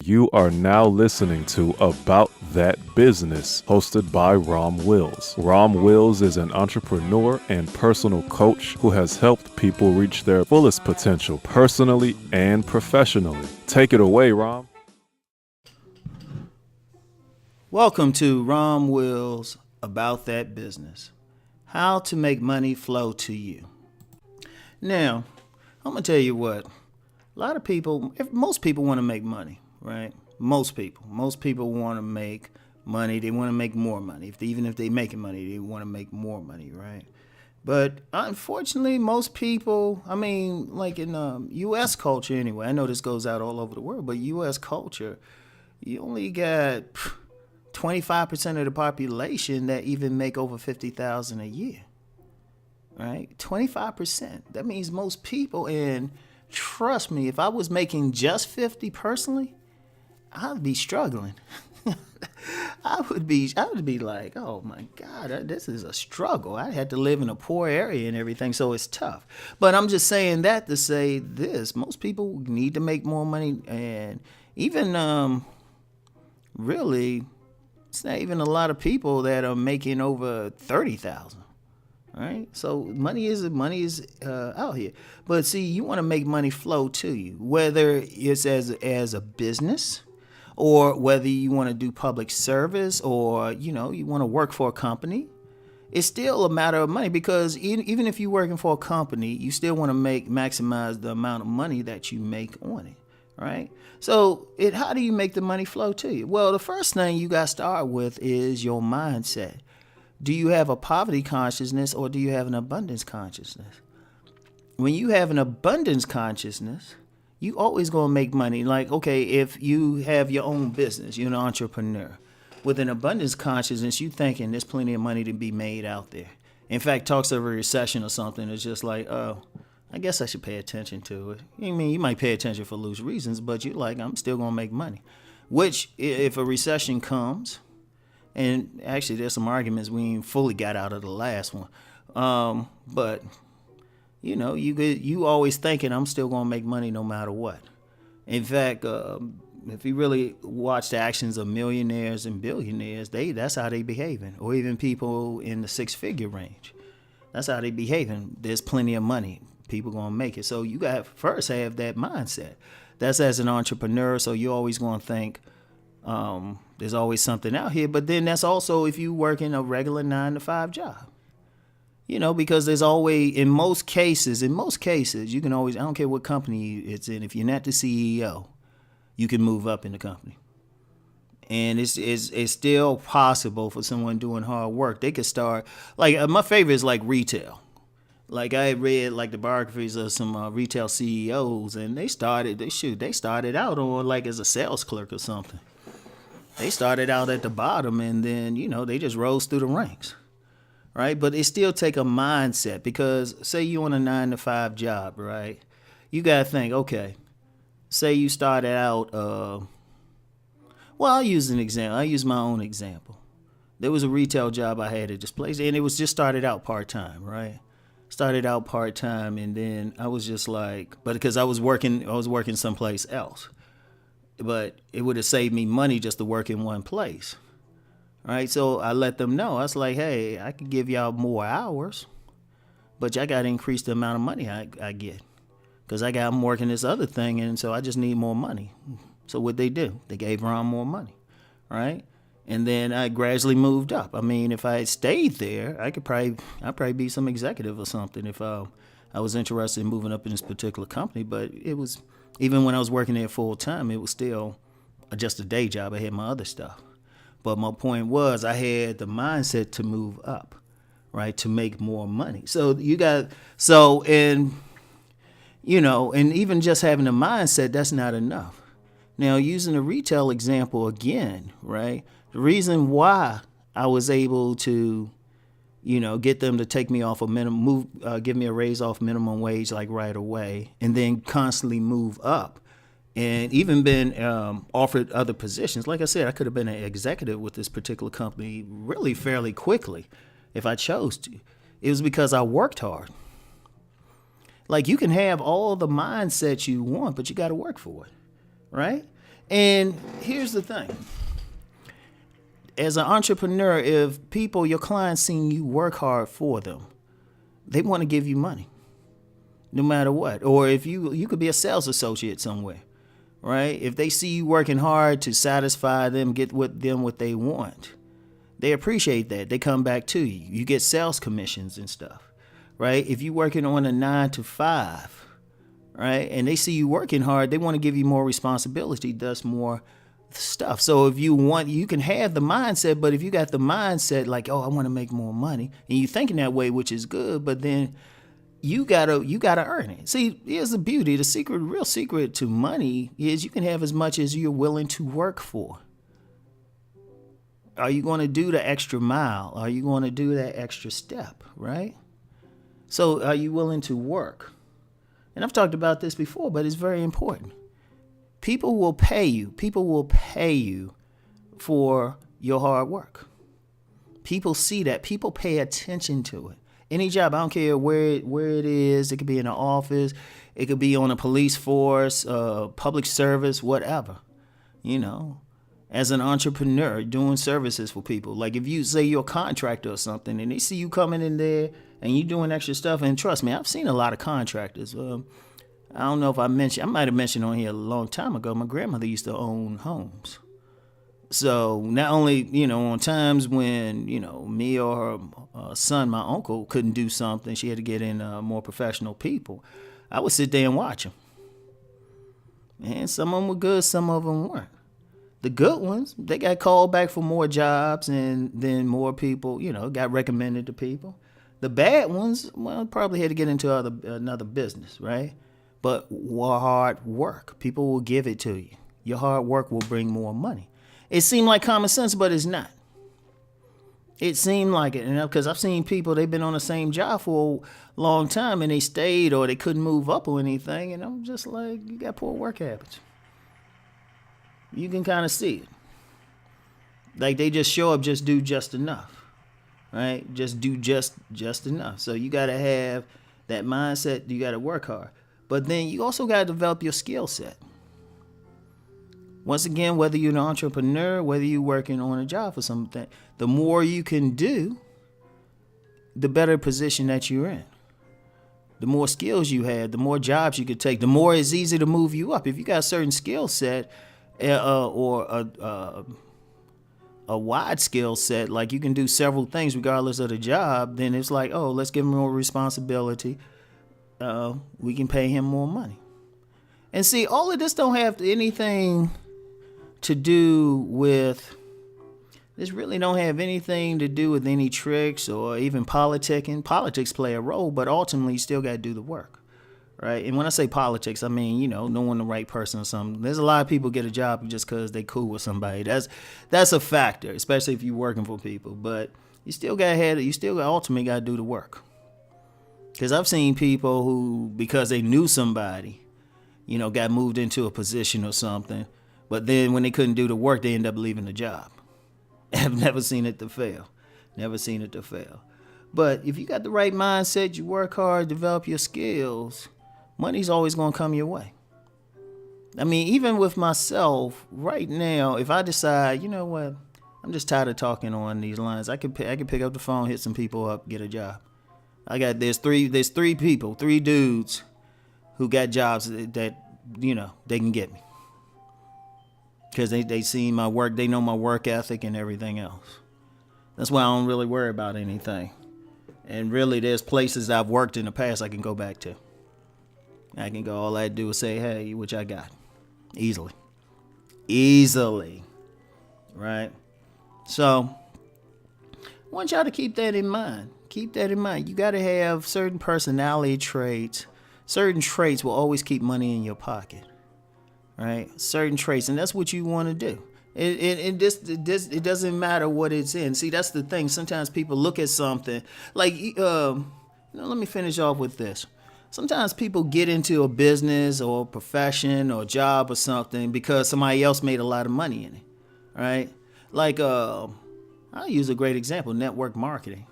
You are now listening to About That Business, hosted by Rom Wills. Rom Wills is an entrepreneur and personal coach who has helped people reach their fullest potential personally and professionally. Take it away, Rom. Welcome to Rom Wills About That Business. How to make money flow to you. Now, I'm going to tell you what. A lot of people, most people want to make money, right? Most people want to make money. They want to make more money. Even if they're making money, they want to make more money, right? But unfortunately, most people, like in U.S. culture anyway, I know this goes out all over the world, but U.S. culture, you only got 25% of the population that even make over $50,000 a year, right? 25%. That means most people, and trust me, if I was making just 50 personally, I'd be struggling. I would be like, oh my God, this is a struggle. I had to live in a poor area and everything, so it's tough. But I'm just saying that to say this: most people need to make more money, and even really. It's not even a lot of people that are making over 30,000, right? So money is out here. But see, you want to make money flow to you, whether it's as a business, or whether you want to do public service, or you want to work for a company. It's still a matter of money, because even if you're working for a company, you still want to maximize the amount of money that you make on it. Right? So how do you make the money flow to you? Well, the first thing you got to start with is your mindset. Do you have a poverty consciousness, or do you have an abundance consciousness? When you have an abundance consciousness, you always going to make money. Like, okay, if you have your own business, you're an entrepreneur. With an abundance consciousness, you thinking there's plenty of money to be made out there. In fact, talks of a recession or something, it's just like, oh, I guess I should pay attention to it. You might pay attention for loose reasons, but you're like, I'm still going to make money. Which, if a recession comes, and actually there's some arguments we ain't fully got out of the last one, but, you always thinking I'm still going to make money no matter what. In fact, if you really watch the actions of millionaires and billionaires, that's how they behaving. Or even people in the six-figure range. That's how they behaving. There's plenty of money. People gonna make it. So you got to first have that mindset. That's as an entrepreneur. So you're always gonna think there's always something out here. But then that's also if you work in a regular 9-to-5 job. Because there's always, in most cases, you can always, I don't care what company it's in, if you're not the CEO, you can move up in the company. And it's still possible for someone doing hard work. They could start, like, my favorite is like retail. Like, I read like the biographies of some retail CEOs, and they started out on like as a sales clerk or something. They started out at the bottom, and then they just rose through the ranks, right? But it still take a mindset, because say you on a 9-to-5 job, right? You gotta think, okay, say you started out. Well, I'll use an example. I'll use my own example. There was a retail job I had at this place, and it was just started out part-time, right? Started out part-time, and then I was just like, but because I was working someplace else. But it would have saved me money just to work in one place, right? So I let them know. I was like, hey, I could give y'all more hours, but y'all got to increase the amount of money I get, because I'm working this other thing, and so I just need more money. So what they do, they gave Ron more money, right? And then I gradually moved up. If I had stayed there, I'd probably be some executive or something if I was interested in moving up in this particular company. But it was, even when I was working there full time, it was still just a day job. I had my other stuff. But my point was, I had the mindset to move up, right, to make more money. So and even just having a mindset, that's not enough. Now, using the retail example again, right? The reason why I was able to, get them to take me off give me a raise off minimum wage like right away, and then constantly move up, and even been offered other positions. Like I said, I could have been an executive with this particular company really fairly quickly if I chose to. It was because I worked hard. Like, you can have all the mindset you want, but you got to work for it, right? And here's the thing. As an entrepreneur, if your clients see you work hard for them, they want to give you money no matter what. Or if you could be a sales associate somewhere, right? If they see you working hard to satisfy them, get what they want, they appreciate that. They come back to you. You get sales commissions and stuff, right? If you're working on a 9 to 5, right, and they see you working hard, they want to give you more responsibility, thus more stuff. So if you want, you can have the mindset, but if you got the mindset like, oh, I want to make more money, and you thinking that way, which is good, but then you gotta earn it. See, here's the beauty. The real secret to money is you can have as much as you're willing to work for. Are you going to do the extra mile? Are you going to do that extra step, right? So are you willing to work? And I've talked about this before, but it's very important. People will pay you. People will pay you for your hard work. People see that. People pay attention to it. Any job, I don't care where it is. It could be in an office. It could be on a police force, public service, whatever. As an entrepreneur doing services for people. Like if you say you're a contractor or something and they see you coming in there and you doing extra stuff, and trust me, I've seen a lot of contractors. I don't know if I might have mentioned on here a long time ago, my grandmother used to own homes. So not only, on times when, me or her son, my uncle, couldn't do something, she had to get in more professional people, I would sit there and watch them. And some of them were good, some of them weren't. The good ones, they got called back for more jobs, and then more people, got recommended to people. The bad ones, well, probably had to get into another business, right? But hard work, people will give it to you. Your hard work will bring more money. It seemed like common sense, but it's not. It seemed like it, because I've seen people, they've been on the same job for a long time, and they stayed or they couldn't move up or anything, and I'm just like, you got poor work habits. You can kind of see it. Like they just show up, just do just enough, right? Just do just enough. So you got to have that mindset. You got to work hard. But then you also got to develop your skill set. Once again, whether you're an entrepreneur, whether you're working on a job for something, the more you can do, the better position that you're in. The more skills you have, the more jobs you could take, the more it's easy to move you up. If you got a certain skill set or a wide skill set, like you can do several things regardless of the job, then it's like, oh, let's give him more responsibility. We can pay him more money. And see, all of this don't have anything to do with, this really don't have anything to do with any tricks or even politicking. Politics play a role, but ultimately you still got to do the work, right? And when I say politics, I mean, knowing the right person or something. There's a lot of people get a job just because they cool with somebody. That's a factor, especially if you're working for people. But you still ultimately got to do the work. Because I've seen people who, because they knew somebody, got moved into a position or something, but then when they couldn't do the work, they end up leaving the job. I've never seen it to fail. But if you got the right mindset, you work hard, develop your skills, money's always going to come your way. I mean, even with myself right now, if I decide, you know what, I'm just tired of talking on these lines, I can pick up the phone, hit some people up, get a job. There's three dudes who got jobs that they can get me. Because they see my work, they know my work ethic and everything else. That's why I don't really worry about anything. And really, there's places I've worked in the past I can go back to. I can go, all I do is say, hey, what I got? Easily. Right? So, I want y'all to keep that in mind. You got to have certain personality traits. Certain traits will always keep money in your pocket. Right? Certain traits. And that's what you want to do. It doesn't matter what it's in. See, that's the thing. Sometimes people look at something like, let me finish off with this. Sometimes people get into a business or a profession or a job or something because somebody else made a lot of money in it. Right? Like, I'll use a great example, network marketing.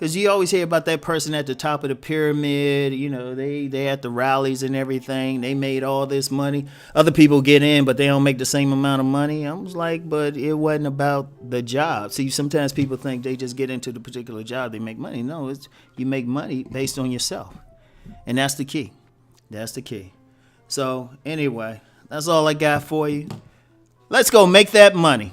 Because you always hear about that person at the top of the pyramid. You know, they at the rallies and everything. They made all this money. Other people get in, but they don't make the same amount of money. I was like, but it wasn't about the job. See, sometimes people think they just get into the particular job, they make money. No, it's you make money based on yourself. And that's the key. That's the key. So anyway, that's all I got for you. Let's go make that money.